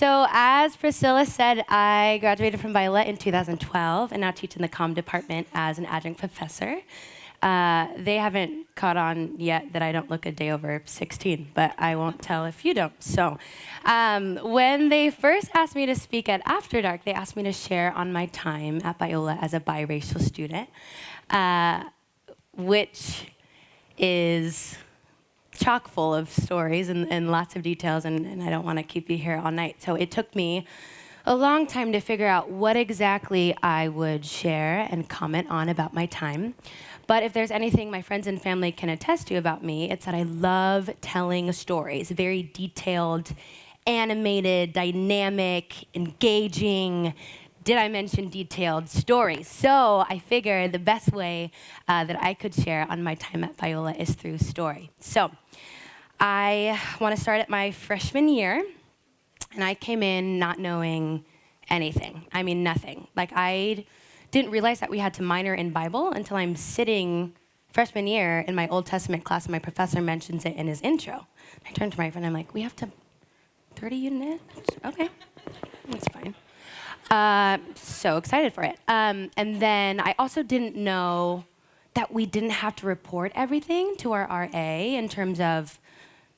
So as Priscilla said, I graduated from Biola in 2012 and now teach in the comm department as an adjunct professor. They haven't caught on yet that I don't look a day over 16, but I won't tell if you don't. So when they first asked me to speak at Afterdark, they asked me to share on my time at Biola as a biracial student, which is chock full of stories and lots of details, and I don't want to keep you here all night. So it took me a long time to figure out what exactly I would share and comment on about my time. But if there's anything my friends and family can attest to about me, it's that I love telling stories, very detailed, animated, dynamic, engaging, did I mention detailed stories? So I figured the best way that I could share on my time at Biola is through story. So I want to start at my freshman year, and I came in not knowing anything. I mean, nothing. Like, I didn't realize that we had to minor in Bible until I'm sitting freshman year in my Old Testament class, and my professor mentions it in his intro. I turned to my friend, I'm like, we have to 30 units? Okay, that's fine. So excited for it. And then I also didn't know that we didn't have to report everything to our RA in terms of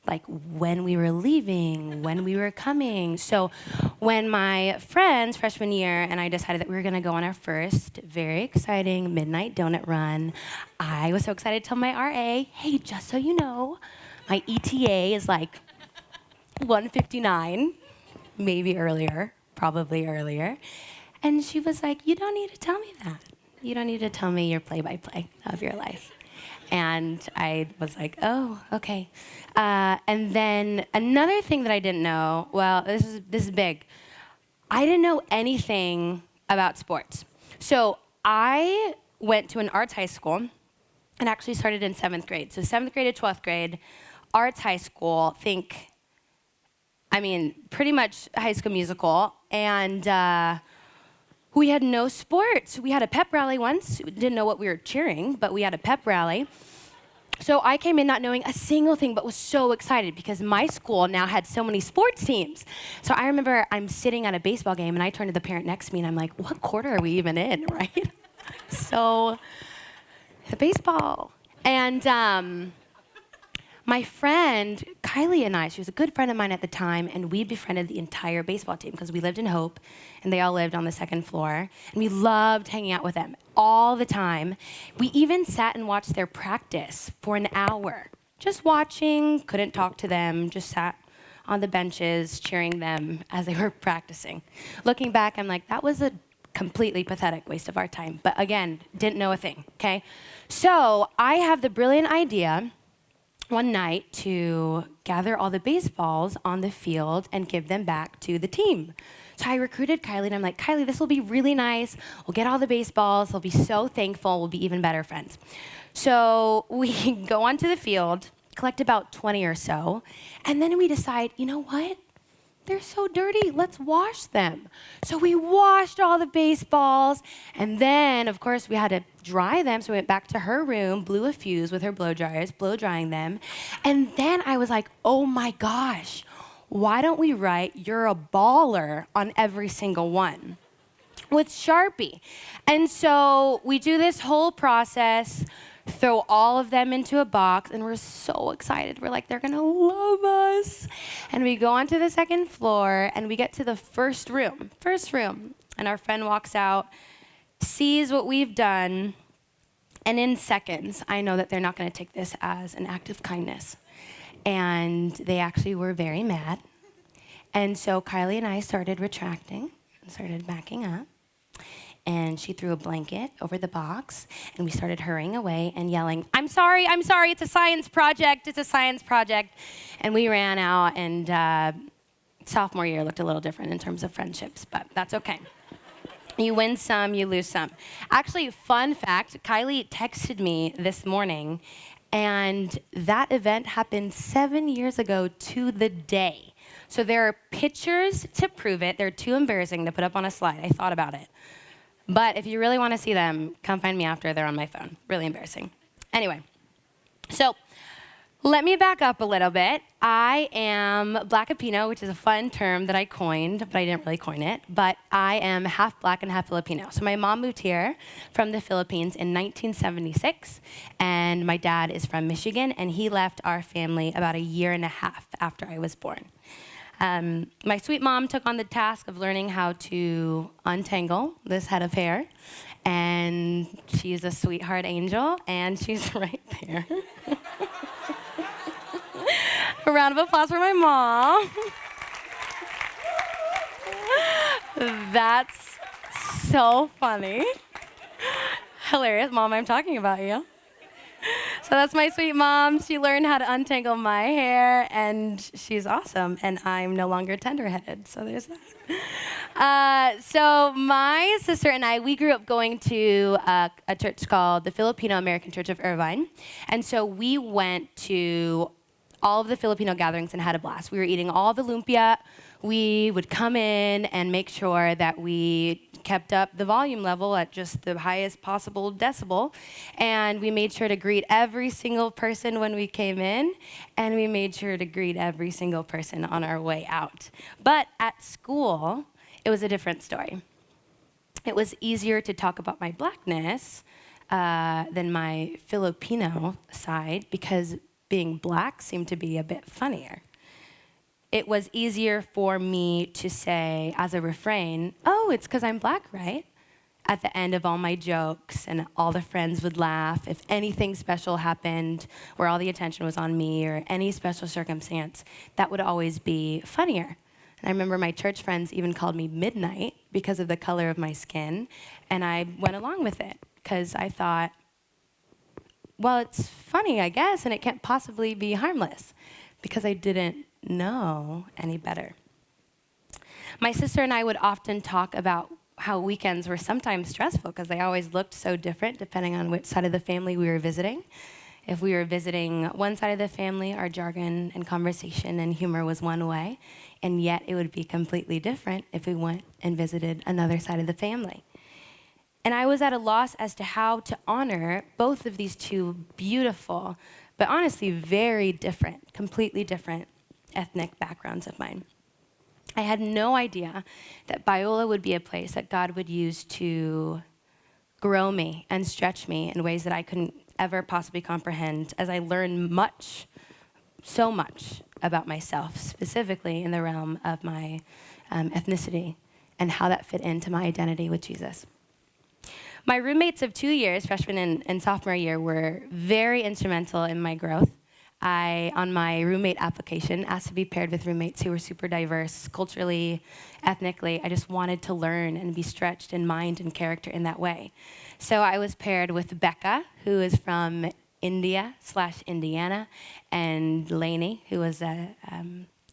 like when we were leaving, when we were coming. So when my friends freshman year and I decided that we were gonna go on our first very exciting midnight donut run, I was so excited to tell my RA, hey, just so you know, my ETA is like 1:59, maybe earlier. Probably earlier. And she was like, you don't need to tell me that. You don't need to tell me your play-by-play of your life. And I was like, oh, okay. And then another thing that I didn't know, well, this is big. I didn't know anything about sports. So I went to an arts high school and actually started in 7th grade. So 7th grade to 12th grade, arts high school, pretty much High School Musical, and we had no sports. We had a pep rally once. We didn't know what we were cheering, but we had a pep rally. So I came in not knowing a single thing, but was so excited because my school now had so many sports teams. So I remember I'm sitting at a baseball game, and I turn to the parent next to me, and I'm like, what quarter are we even in, right? So the baseball. And my friend, Kylie, and I, she was a good friend of mine at the time, and we befriended the entire baseball team because we lived in Hope, and they all lived on the 2nd floor, and we loved hanging out with them all the time. We even sat and watched their practice for an hour, just watching, couldn't talk to them, just sat on the benches cheering them as they were practicing. Looking back, I'm like, that was a completely pathetic waste of our time, but again, didn't know a thing, okay? So I have the brilliant idea one night to gather all the baseballs on the field and give them back to the team. So I recruited Kylie, and I'm like, Kylie, this will be really nice. We'll get all the baseballs. They'll be so thankful. We'll be even better friends. So we go onto the field, collect about 20 or so, and then we decide, you know what? They're so dirty, let's wash them. So we washed all the baseballs, and then, of course, we had to dry them, so we went back to her room, blew a fuse with her blow dryers, blow drying them, and then I was like, oh my gosh, why don't we write, you're a baller on every single one with Sharpie? And so we do this whole process, throw all of them into a box, and we're so excited. We're like, they're gonna love us. And we go onto the 2nd floor, and we get to the first room, and our friend walks out, sees what we've done, and in seconds, I know that they're not gonna take this as an act of kindness. And they actually were very mad. And so Kylie and I started retracting and started backing up. And she threw a blanket over the box, and we started hurrying away and yelling, I'm sorry, it's a science project. And we ran out, and sophomore year looked a little different in terms of friendships, but that's okay. You win some, you lose some. Actually, fun fact, Kylie texted me this morning, and that event happened 7 years ago to the day. So there are pictures to prove it. They're too embarrassing to put up on a slide. I thought about it. But if you really want to see them, come find me after. They're on my phone. Really embarrassing. Anyway, so Let me back up a little bit. I am Black Filipino, which is a fun term that I coined, but I didn't really coin it. But I am half Black and half Filipino. So my mom moved here from the Philippines in 1976, and my dad is from Michigan, and he left our family about a year and a half after I was born. My sweet mom took on the task of learning how to untangle this head of hair, and she's a sweetheart angel, and she's right there. A round of applause for my mom. That's so funny. Hilarious. Mom, I'm talking about you. So that's my sweet mom. She learned how to untangle my hair, and she's awesome. And I'm no longer tender-headed, so there's that. So my sister and I, we grew up going to a church called the Filipino American Church of Irvine. And so we went to all of the Filipino gatherings and had a blast. We were eating all the lumpia. We would come in and make sure that we kept up the volume level at just the highest possible decibel. And we made sure to greet every single person when we came in, and we made sure to greet every single person on our way out. But at school, it was a different story. It was easier to talk about my Blackness than my Filipino side, because being Black seemed to be a bit funnier. It was easier for me to say as a refrain, oh, it's because I'm Black, right? At the end of all my jokes, and all the friends would laugh. If anything special happened where all the attention was on me, or any special circumstance, that would always be funnier. And I remember my church friends even called me Midnight because of the color of my skin, and I went along with it because I thought, well, it's funny, I guess, and it can't possibly be harmless, because I didn't know any better. My sister and I would often talk about how weekends were sometimes stressful because they always looked so different depending on which side of the family we were visiting. If we were visiting one side of the family, our jargon and conversation and humor was one way, and yet it would be completely different if we went and visited another side of the family. And I was at a loss as to how to honor both of these two beautiful, but honestly very different, completely different ethnic backgrounds of mine. I had no idea that Biola would be a place that God would use to grow me and stretch me in ways that I couldn't ever possibly comprehend, as I learned much, so much about myself, specifically in the realm of my ethnicity and how that fit into my identity with Jesus. My roommates of 2 years, freshman and sophomore year, were very instrumental in my growth. I, on my roommate application, asked to be paired with roommates who were super diverse, culturally, ethnically. I just wanted to learn and be stretched in mind and character in that way. So I was paired with Becca, who is from India/Indiana, and Lainey, who was a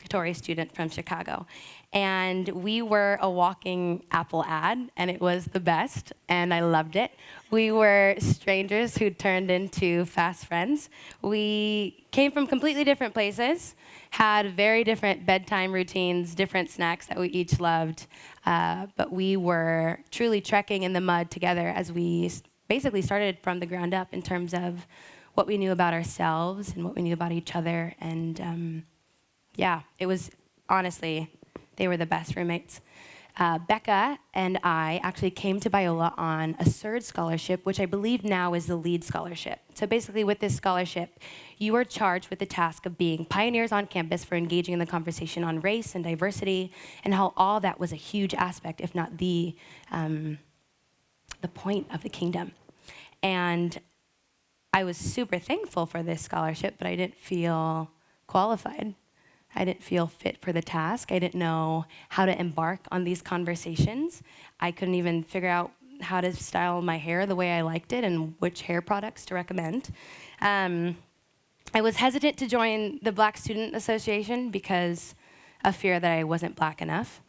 Tori student from Chicago. And we were a walking Apple ad, and it was the best, and I loved it. We were strangers who turned into fast friends. We came from completely different places, had very different bedtime routines, different snacks that we each loved, but we were truly trekking in the mud together as we basically started from the ground up in terms of what we knew about ourselves and what we knew about each other. And it was, honestly, they were the best roommates. Becca and I actually came to Biola on a surge scholarship, which I believe now is the lead scholarship. So basically with this scholarship, you are charged with the task of being pioneers on campus for engaging in the conversation on race and diversity, and how all that was a huge aspect, if not the point of the kingdom. And I was super thankful for this scholarship, but I didn't feel qualified. I didn't feel fit for the task. I didn't know how to embark on these conversations. I couldn't even figure out how to style my hair the way I liked it and which hair products to recommend. I was hesitant to join the Black Student Association because of fear that I wasn't Black enough.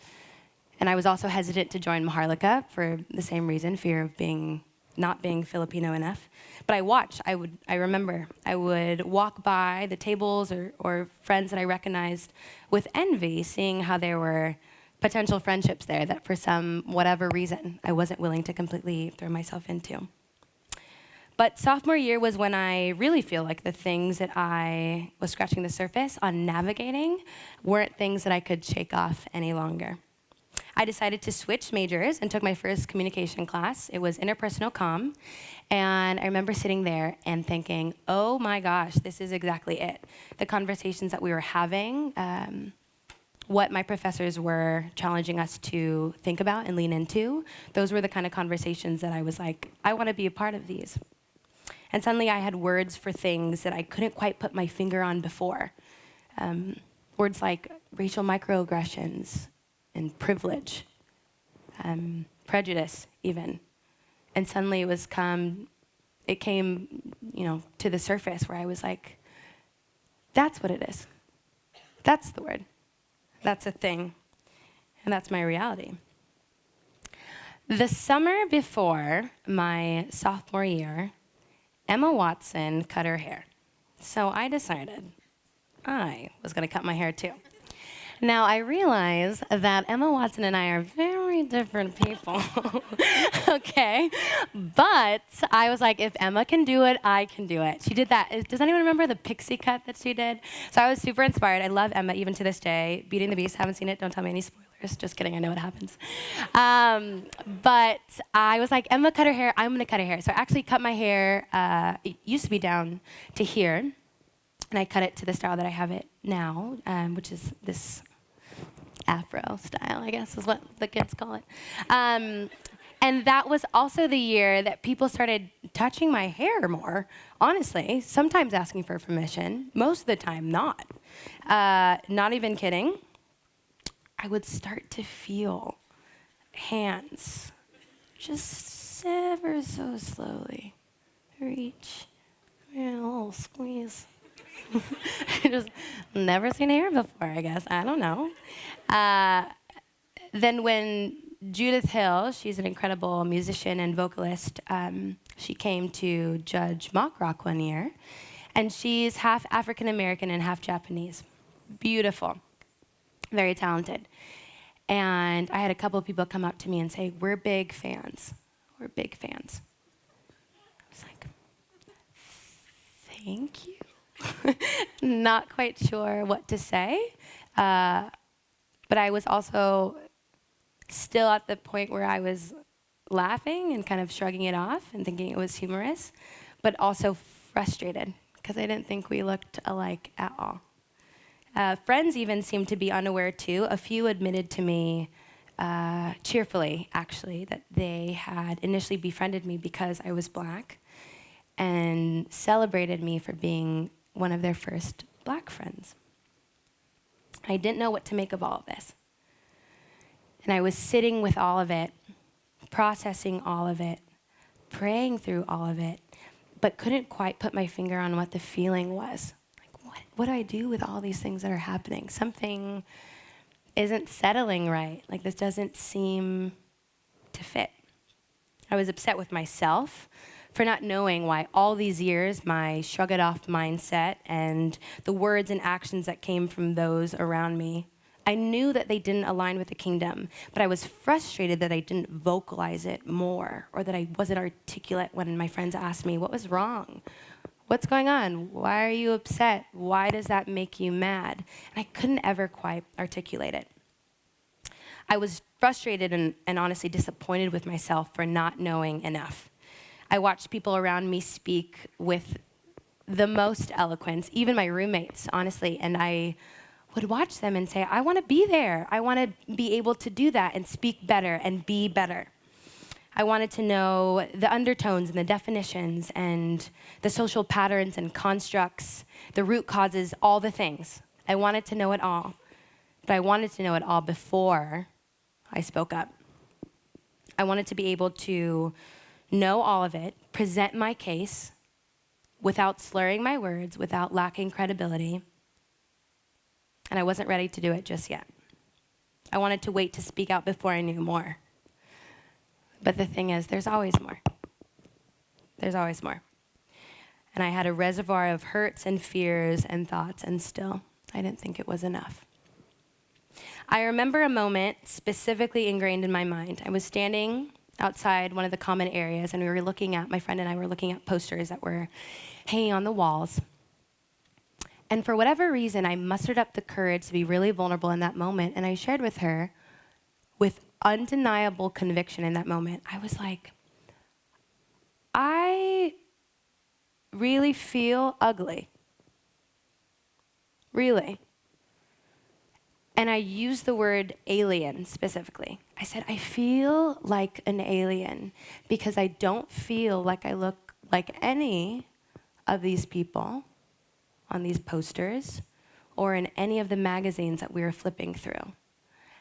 And I was also hesitant to join Maharlika for the same reason, fear of not being Filipino enough. But I watched. I remember I would walk by the tables or friends that I recognized with envy, seeing how there were potential friendships there that for some whatever reason I wasn't willing to completely throw myself into. But sophomore year was when I really feel like the things that I was scratching the surface on navigating weren't things that I could shake off any longer. I decided to switch majors and took my first communication class. It was interpersonal comm. And I remember sitting there and thinking, oh my gosh, this is exactly it. The conversations that we were having, what my professors were challenging us to think about and lean into, those were the kind of conversations that I was like, I want to be a part of these. And suddenly I had words for things that I couldn't quite put my finger on before. Words like racial microaggressions and privilege, prejudice even. And suddenly it came, to the surface where I was like, that's what it is. That's the word. That's a thing. And that's my reality. The summer before my sophomore year, Emma Watson cut her hair. So I decided I was going to cut my hair too. Now, I realize that Emma Watson and I are very different people, okay? But I was like, if Emma can do it, I can do it. She did that. Does anyone remember the pixie cut that she did? So I was super inspired. I love Emma even to this day. Beauty and the Beast, haven't seen it. Don't tell me any spoilers. Just kidding, I know what happens. But I was like, Emma cut her hair, I'm gonna cut her hair. So I actually cut my hair, it used to be down to here, and I cut it to the style that I have it now, which is this Afro style, I guess is what the kids call it. And that was also the year that people started touching my hair more, honestly, sometimes asking for permission, most of the time not. Not even kidding. I would start to feel hands just ever so slowly reach, a little squeeze. I just never seen hair before, I guess. I don't know. Then when Judith Hill, she's an incredible musician and vocalist, she came to judge mock rock one year, and she's half African American and half Japanese. Beautiful, very talented. And I had a couple of people come up to me and say, we're big fans. We're big fans. I was like, thank you. Not quite sure what to say, but I was also still at the point where I was laughing and kind of shrugging it off and thinking it was humorous, but also frustrated because I didn't think we looked alike at all. Friends even seemed to be unaware too. A few admitted to me, cheerfully actually, that they had initially befriended me because I was Black and celebrated me for being one of their first Black friends. I didn't know what to make of all of this. And I was sitting with all of it, processing all of it, praying through all of it, but couldn't quite put my finger on what the feeling was. Like, what do I do with all these things that are happening? Something isn't settling right. Like, this doesn't seem to fit. I was upset with myself for not knowing why all these years my shrug it off mindset and the words and actions that came from those around me, I knew that they didn't align with the kingdom, but I was frustrated that I didn't vocalize it more or that I wasn't articulate when my friends asked me, what was wrong? What's going on? Why are you upset? Why does that make you mad? And I couldn't ever quite articulate it. I was frustrated and honestly disappointed with myself for not knowing enough. I watched people around me speak with the most eloquence, even my roommates, honestly, and I would watch them and say, I want to be there. I want to be able to do that and speak better and be better. I wanted to know the undertones and the definitions and the social patterns and constructs, the root causes, all the things. I wanted to know it all, but I wanted to know it all before I spoke up. I wanted to be able to know all of it, present my case without slurring my words, without lacking credibility, and I wasn't ready to do it just yet. I wanted to wait to speak out before I knew more. But the thing is, there's always more. There's always more. And I had a reservoir of hurts and fears and thoughts, and still, I didn't think it was enough. I remember a moment specifically ingrained in my mind. I was standing outside one of the common areas, and my friend and I were looking at posters that were hanging on the walls. And for whatever reason, I mustered up the courage to be really vulnerable in that moment, and I shared with her with undeniable conviction in that moment. I was like, I really feel ugly. Really. And I used the word alien specifically. I said, I feel like an alien because I don't feel like I look like any of these people on these posters or in any of the magazines that we were flipping through.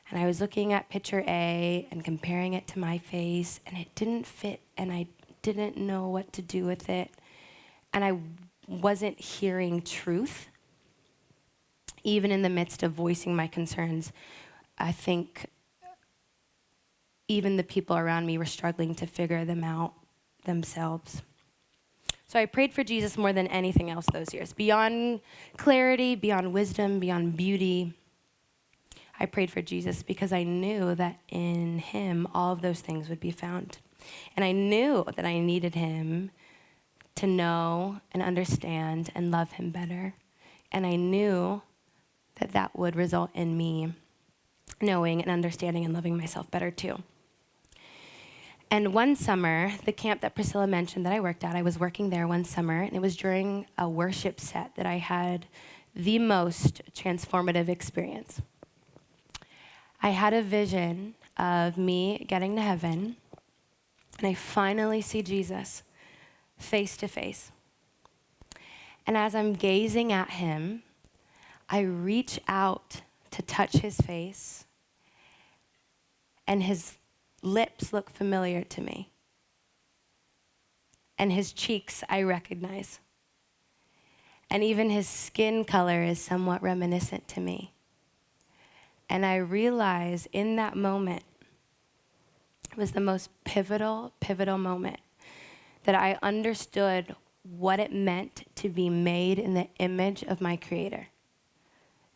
And I was looking at picture A and comparing it to my face, and it didn't fit, and I didn't know what to do with it. And I wasn't hearing truth. Even in the midst of voicing my concerns, I think even the people around me were struggling to figure them out themselves. So I prayed for Jesus more than anything else those years. Beyond clarity, beyond wisdom, beyond beauty, I prayed for Jesus because I knew that in him all of those things would be found. And I knew that I needed him to know and understand and love him better. And I knew that would result in me knowing and understanding and loving myself better too. And one summer, the camp that Priscilla mentioned that I worked at, I was working there one summer, and it was during a worship set that I had the most transformative experience. I had a vision of me getting to heaven, and I finally see Jesus face to face. And as I'm gazing at him, I reach out to touch his face, and his lips look familiar to me. And his cheeks I recognize. And even his skin color is somewhat reminiscent to me. And I realize in that moment, it was the most pivotal moment that I understood what it meant to be made in the image of my Creator.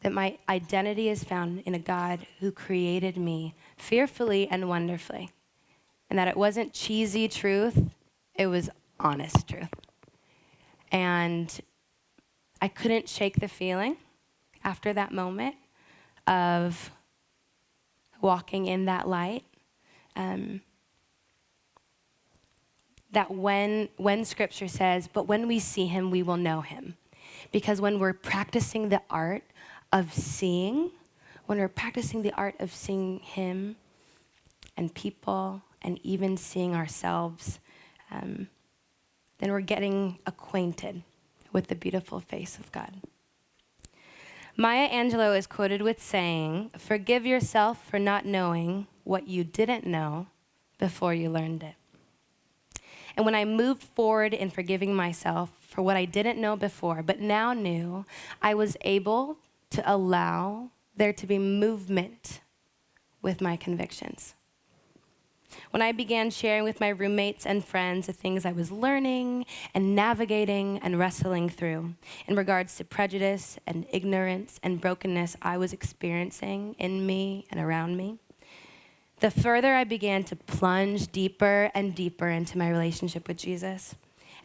That my identity is found in a God who created me fearfully and wonderfully. And that it wasn't cheesy truth, it was honest truth. And I couldn't shake the feeling after that moment of walking in that light. That when Scripture says, but when we see him, we will know him. Because when we're practicing the art of seeing, when we're practicing the art of seeing him and people and even seeing ourselves, then we're getting acquainted with the beautiful face of God. Maya Angelou is quoted with saying, "Forgive yourself for not knowing what you didn't know before you learned it." And when I moved forward in forgiving myself for what I didn't know before, but now knew, I was able to allow there to be movement with my convictions. When I began sharing with my roommates and friends the things I was learning and navigating and wrestling through in regards to prejudice and ignorance and brokenness I was experiencing in me and around me, the further I began to plunge deeper and deeper into my relationship with Jesus,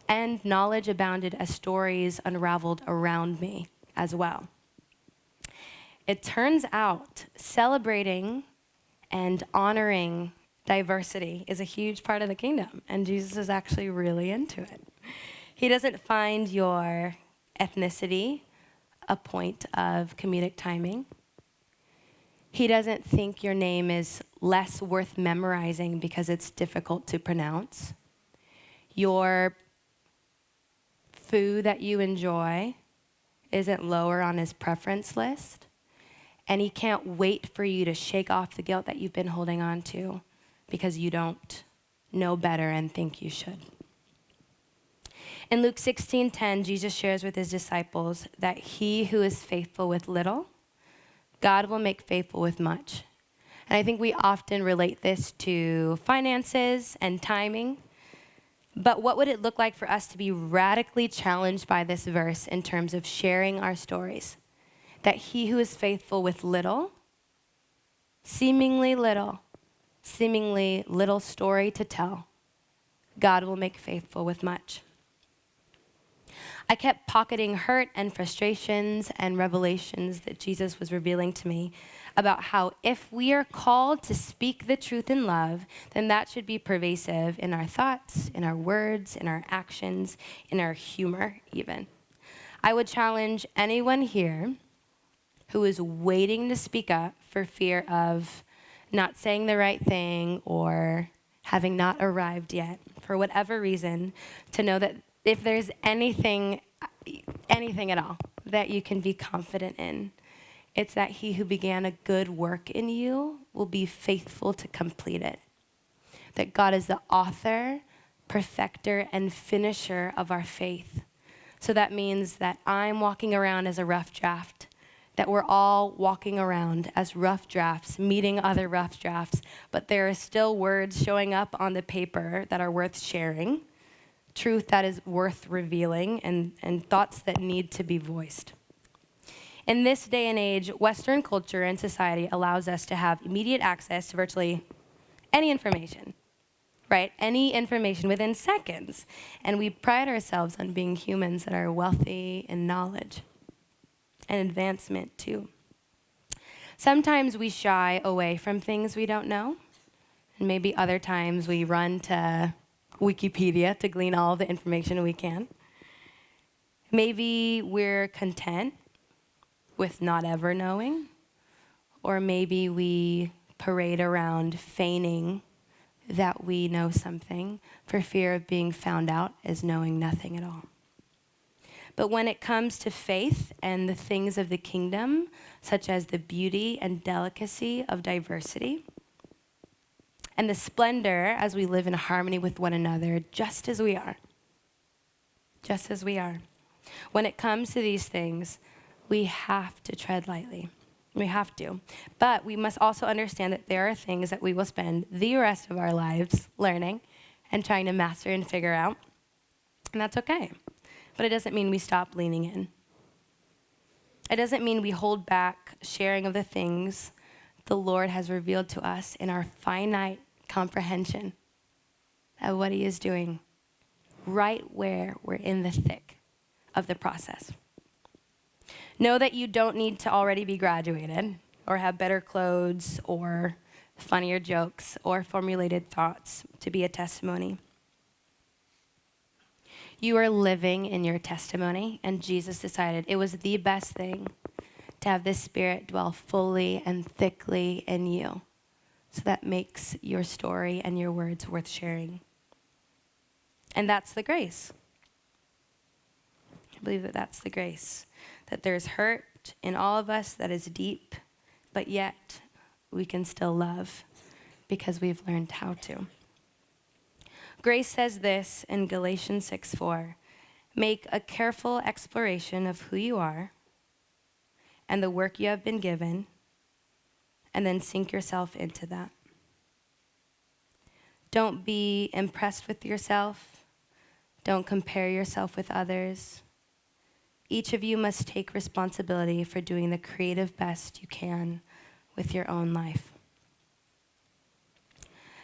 and knowledge abounded as stories unraveled around me as well. It turns out celebrating and honoring diversity is a huge part of the kingdom, and Jesus is actually really into it. He doesn't find your ethnicity a point of comedic timing. He doesn't think your name is less worth memorizing because it's difficult to pronounce. Your food that you enjoy isn't lower on his preference list. And he can't wait for you to shake off the guilt that you've been holding on to because you don't know better and think you should. In Luke 16:10, Jesus shares with his disciples that he who is faithful with little, God will make faithful with much. And I think we often relate this to finances and timing. But what would it look like for us to be radically challenged by this verse in terms of sharing our stories? That he who is faithful with little, seemingly little, seemingly little story to tell, God will make faithful with much. I kept pocketing hurt and frustrations and revelations that Jesus was revealing to me about how if we are called to speak the truth in love, then that should be pervasive in our thoughts, in our words, in our actions, in our humor even. I would challenge anyone here who is waiting to speak up for fear of not saying the right thing or having not arrived yet, for whatever reason, to know that if there's anything at all that you can be confident in, it's that he who began a good work in you will be faithful to complete it. That God is the author, perfecter, and finisher of our faith. So that means that I'm walking around as a rough draft, that we're all walking around as rough drafts, meeting other rough drafts, but there are still words showing up on the paper that are worth sharing, truth that is worth revealing, and thoughts that need to be voiced. In this day and age, Western culture and society allows us to have immediate access to virtually any information, right? Any information within seconds. And we pride ourselves on being humans that are wealthy in knowledge and advancement too. Sometimes we shy away from things we don't know, and maybe other times we run to Wikipedia to glean all the information we can. Maybe we're content with not ever knowing, or maybe we parade around feigning that we know something for fear of being found out as knowing nothing at all. But when it comes to faith and the things of the kingdom, such as the beauty and delicacy of diversity, and the splendor as we live in harmony with one another, just as we are. When it comes to these things, we have to tread lightly. We have to. But we must also understand that there are things that we will spend the rest of our lives learning and trying to master and figure out. And that's okay. But it doesn't mean we stop leaning in. It doesn't mean we hold back sharing of the things the Lord has revealed to us in our finite comprehension of what he is doing right where we're in the thick of the process. Know that you don't need to already be graduated or have better clothes or funnier jokes or formulated thoughts to be a testimony. You are living in your testimony, and Jesus decided it was the best thing to have this Spirit dwell fully and thickly in you. So that makes your story and your words worth sharing. And that's the grace. I believe that that's the grace. That there's hurt in all of us that is deep, but yet we can still love because we've learned how to. Grace says this in Galatians 6:4, make a careful exploration of who you are and the work you have been given, and then sink yourself into that. Don't be impressed with yourself. Don't compare yourself with others. Each of you must take responsibility for doing the creative best you can with your own life.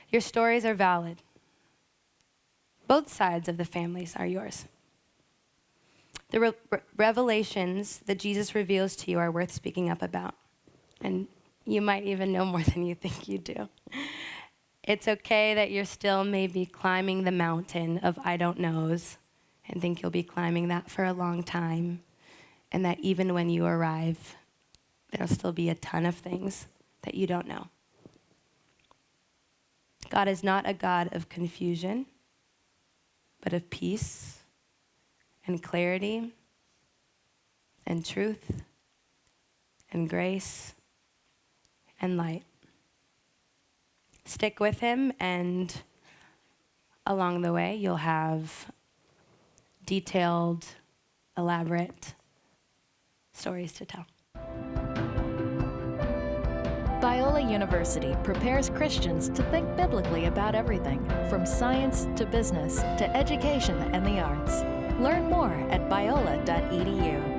Your stories are valid. Both sides of the families are yours. The revelations that Jesus reveals to you are worth speaking up about. And you might even know more than you think you do. It's okay that you're still maybe climbing the mountain of I don't knows and think you'll be climbing that for a long time. And that even when you arrive, there'll still be a ton of things that you don't know. God is not a God of confusion, but of peace and clarity and truth and grace and light. Stick with him, and along the way, you'll have detailed, elaborate stories to tell. Biola University prepares Christians to think biblically about everything, from science to business to education and the arts. Learn more at biola.edu.